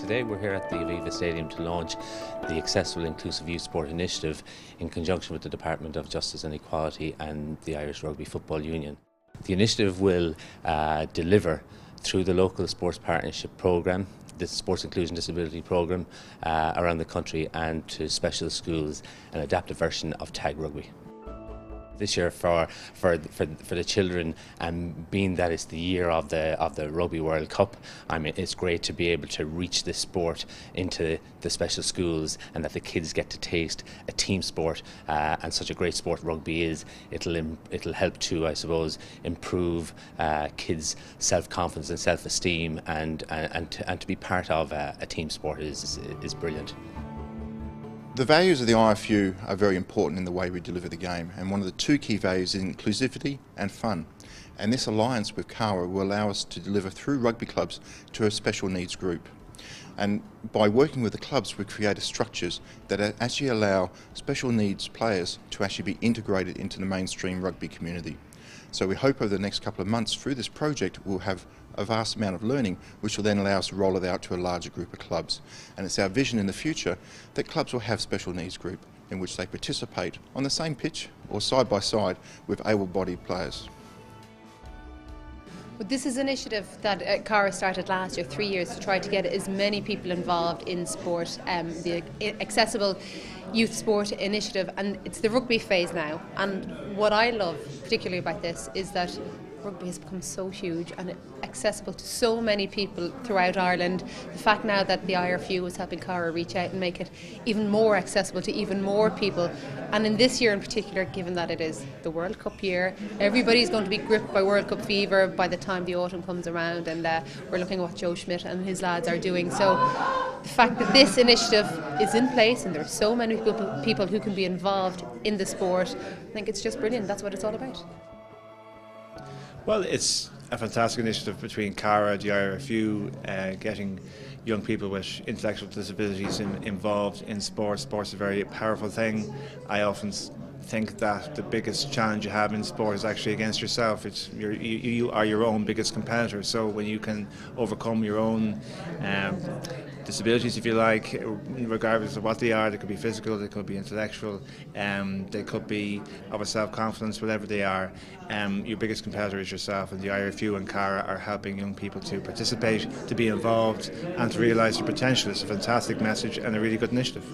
Today we're here at the Aviva Stadium to launch the Accessible Inclusive Youth Sport Initiative in conjunction with the Department of Justice and Equality and the Irish Rugby Football Union. The initiative will deliver through the local sports partnership programme, the Sports Inclusion Disability programme around the country, and to special schools an adapted version of Tag Rugby. This year for the children, being that it's the year of the Rugby World Cup, I mean, it's great to be able to reach this sport into the special schools and that the kids get to taste a team sport, and such a great sport rugby is. It'll help to, I suppose, improve kids' self-confidence and self-esteem, and to be part of a team sport is brilliant. The values of the IRFU are very important in the way we deliver the game, and one of the two key values is inclusivity and fun. And this alliance with Cara will allow us to deliver through rugby clubs to a special needs group. And by working with the clubs, we create structures that actually allow special needs players to actually be integrated into the mainstream rugby community. So we hope over the next couple of months through this project we'll have a vast amount of learning, which will then allow us to roll it out to a larger group of clubs. And it's our vision in the future that clubs will have special needs group in which they participate on the same pitch or side by side with able-bodied players. But this is an initiative that Cara started last year, 3 years, to try to get as many people involved in sport, the Accessible Youth Sport Initiative, and it's the rugby phase now. And what I love particularly about this is that rugby has become so huge and accessible to so many people throughout Ireland. The fact now that the IRFU is helping Cara reach out and make it even more accessible to even more people, and in this year in particular, given that it is the World Cup year, everybody's going to be gripped by World Cup fever by the time the autumn comes around, and we're looking at what Joe Schmidt and his lads are doing. So the fact that this initiative is in place and there are so many people who can be involved in the sport, I think it's just brilliant. That's what it's all about. Well, it's a fantastic initiative between Cara, the IRFU, getting young people with intellectual disabilities involved in sports. Sports is a very powerful thing. I often think that the biggest challenge you have in sport is actually against yourself. You are your own biggest competitor. So when you can overcome your own disabilities, if you like, regardless of what they are, they could be physical, they could be intellectual, they could be of a self-confidence, whatever they are, your biggest competitor is yourself, and the IRFU and Cara are helping young people to participate, to be involved and to realise their potential. It's a fantastic message and a really good initiative.